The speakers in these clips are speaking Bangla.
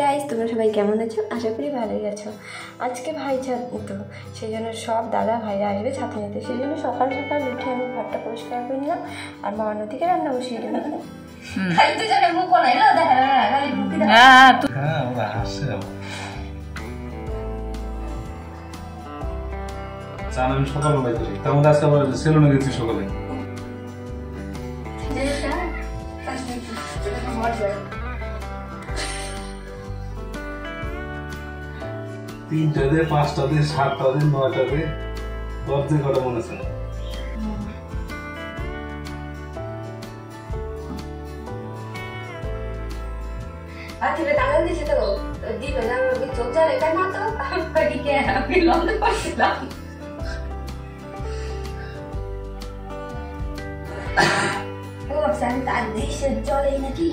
গাইস, তোমরা সবাই কেমন আছো? আশা করি ভালোই আছো। আজকে ভাই ছাদ তো সেই জন্য সব দাদা ভাইরা আসবে ছাতা নিতে, সেই জন্য সকাল সকাল উঠে আমি ঘরটা পরিষ্কার করে নিলাম আর মা নদীকে রান্না বসিয়ে দিলাম। আমি সকালবেলায় করি, তার মধ্যে আজকে আবার সেলুনে গেছি সকালে। তিনটাতে, পাঁচটাতে, সাতটাতে, নয়টাতে, দশদিন কটা মনে আছে? চোখ জ্বালে কেন তো আমি লড়তে পারছিলাম। তার দেশের জলেই নাকি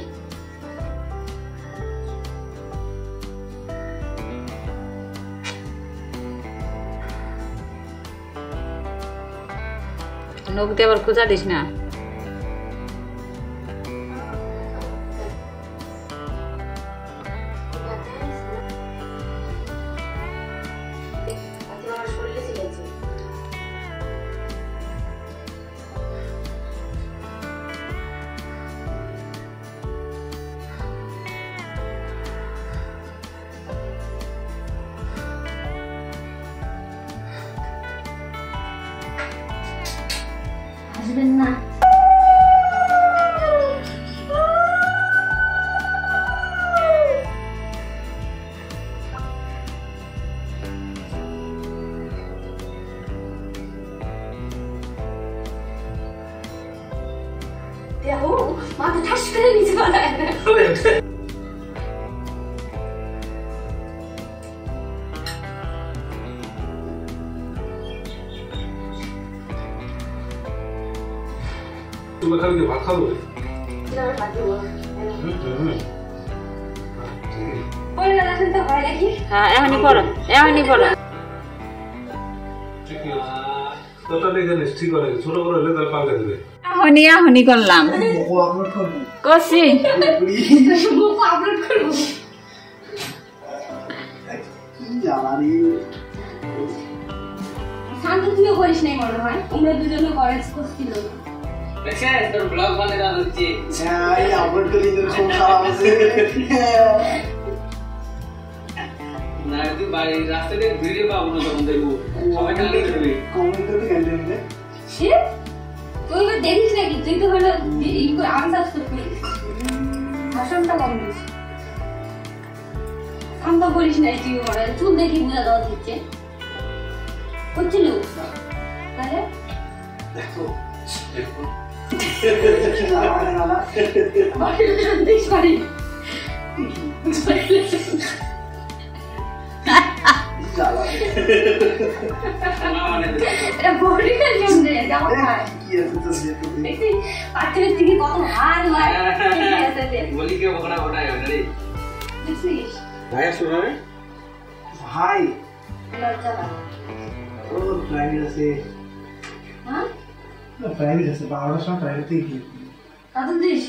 নখ দিয়ে আবার খোঁজা দিস না। আসবেন না। দেখো মাথা ঠাস করে নিচে পালায় না। তুমি খালি ভাত খাবো? হ্যাঁ, এখনই পড়ো, এখনই পড়ো। ছোট বড় হলে তাহলে পাল্টে দেবে। এখনই করলাম, করছি। শান্ত তুমিও করিস নাই মনে হয়, তোমরা দুজনে কলেজ করছিল তোর ব্লগ বানিয়ে দিচ্ছি। আপলোড করি তোর খুব খারাপ আছে না, তুই বাড়ির রাস্তাতে ভিডিও পাবো না, তখন দেখবো সবাই খালি দেখবে কমেন্ট করতে ক্যান্ডেল দিলে তুই দেখিস নাকি? তুই তো হলো আনসাবস্ক্রাইব করিস, ভাষণটা কম দিস, শান্ত করিস নাই তুই। মনে চুল দেখি বোঝা দেওয়া দিচ্ছে করছিল তাহলে দেখো ভাই প্রাইভেট আছে, প্রাইভেট আছে 12টার সময় প্রাইভেটে গিয়ে কাজল দিস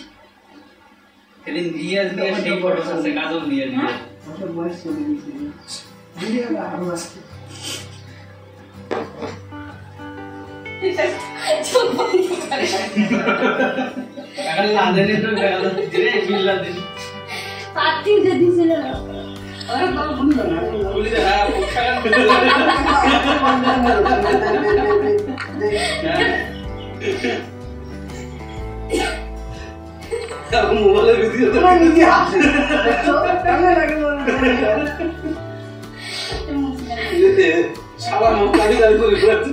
সেদিন রিয়াজ নিয়ে সেই ফটো আছে, কাজল নিয়ে নিয়ে ওটা বয়স চলে গেছে ভিডিও আরো আছে। এখন লাদেনে তো গেল দিরে বিল্লা দিন পার্টি যে দিছিল না ওরে বাবা বন্ধ না বলি দে। হ্যাঁ, মোবাইলের ভিডিও তো নিজে হাসে দেখো কেমন লাগে মনে সারা মুখ কালি কালি করে ফেলছে।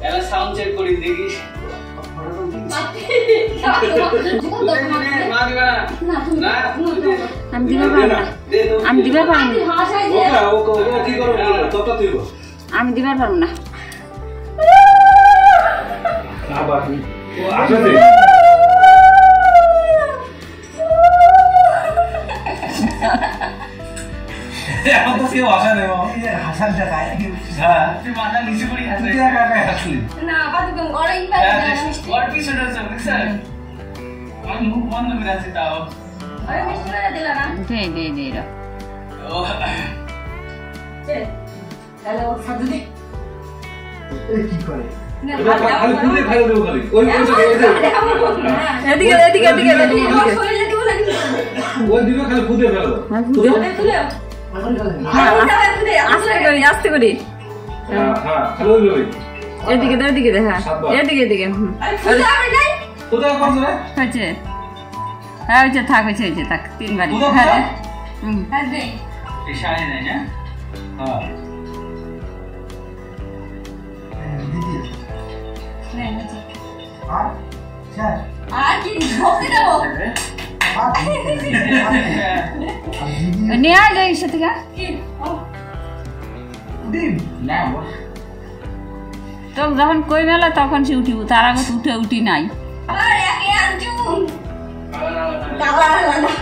এলা সাউন্ড চেক করি দেখিস। আমি দিবে পারবো না, আমি দিবে পারবো না, আমি দিবে পারবো না। এখন তো কেউ আসে না, হাসান টাকায় হ্যাঁ তুই মাথা নিচু করি হাসলি না বাকি তুমি গড়াই পাই না ওর পিছনে আছে স্যার। আমি মুখ বন্ধ করে আছি তাও দে দে দে রা এই কি করে খালি ফুদে ফেলে দেবো খালি ওই এদিকে এদিকে এদিকে এদিকে ওই দিকে খালি ফুদে ফেলে দাও আস্তে করি হ্যাঁ হ্যাঁ খালি ওই ওই এদিকে এদিকে দেখা এদিকে এদিকে কোথায় করছ রে হয়েছে হ্যাঁ হয়েছে থাক হয়েছে হয়েছে থাক 3 বারি হ্যাঁ ইশারা নেই না হ্যাঁ দিদি আর স্যার নিয়ে আয় যাই সাথে না তো যখন কই মেলা তখন সে উঠিব তার আগে উঠে উঠি নাই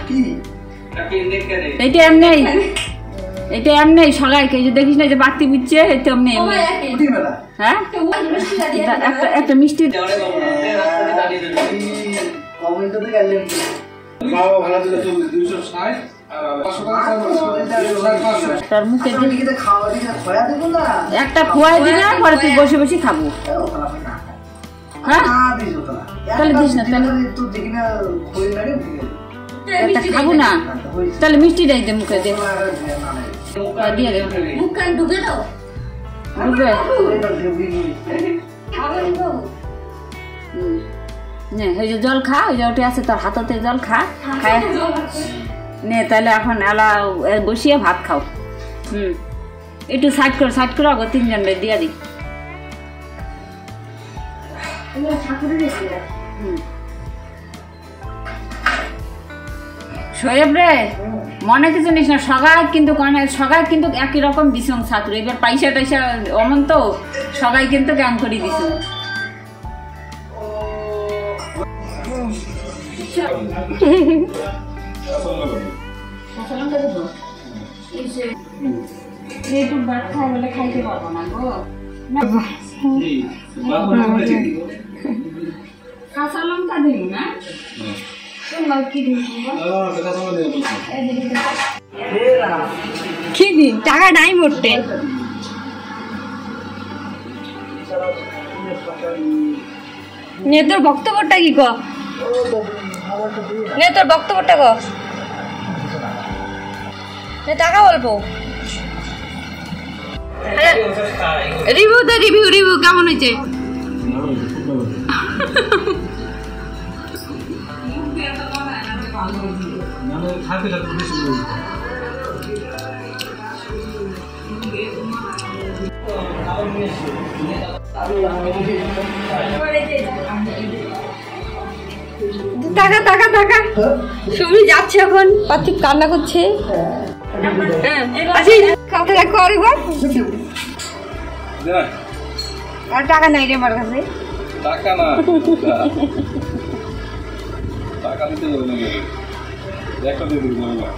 কি তাকে নেক করে এটা এমনি সবাইকে যে দেখিস না যে বাতি বুঝছে এটা এমনি এমনি উঠি মেলা হ্যাঁ একটা মিষ্টি যাওয়ারে বাবু না রাস্তাতে দাঁড়িয়ে রইল কমেন্টতে গেলেন বাবা ভাড়া দিলে 260 আর 500 টাকা তোর মুখে আমি কি খাওয়া দিকে খয়া দেব না একটা খোয়াই দিবি না পরে তুই বসে বসে খাবো হ্যাঁ তাহলে দিস না তাহলে তো দেখি না খই লাগে একটা খাবো না তাহলে মিষ্টি দেয় দে মুখে দে দিয়ে দে ডুবে নে ওই যে জল খা ওই যে ওটা আছে তোর হাততে জল খা খায় নে তাহলে এখন এলা বসিয়ে ভাত খাও একটু সাইড করে আগো 3 জন দিয়ে দি শোয়েব রে মনে কিছু নিস না সবাই কিন্তু একই রকম দিছং ছাত্র এবার পয়সা টয়সা অমন তো সবাই কিন্তু গ্যাং করে দিছ খাইতে পারবো না গো কাঁচা লঙ্কা দিই না কি দিন টাকা নাই মোটে নে তোর বক্তব্যটা কি ক নে তোর বক্তব্যটা ক নে টাকা বলবো রিভিউ কেমন হয়েছে টাকা টাকা টাকা সুমি যাচ্ছে এখন পার্থিব কান্না করছে কাউকে দেখো আরেকবার আর টাকা নাই রে আমার কাছে টাকা না টাকা দিতে হবে না একটা দিয়ে দিবি না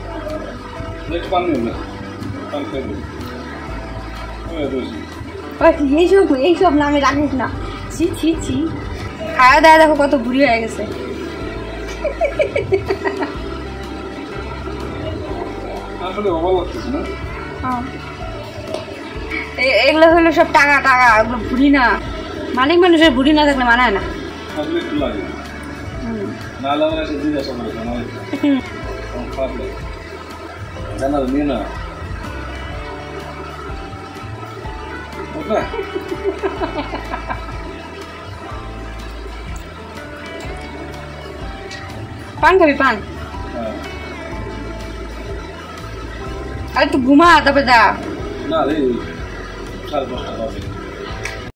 নেক্সট পান না পান খেয়ে দিবি এইসব নামে রাখিস না ছি ছি ছি খাওয়া দাওয়া দেখো কত বুড়ি হয়ে গেছে আসলে অভাব লাগতেছে না এগুলো হলো সব টাকা টাকা ওগুলো বুড়ি না মালিক মানুষের বুড়ি না থাকলে মানায় না আসলে একটু লাগে না লাগলে সে জিজ্ঞাসা করে খারাপ লাগে জানা নিয়ে না ওটা পান খাবি পান আরে তুই ঘুমা তারপরে যা না রে 5:30 হবে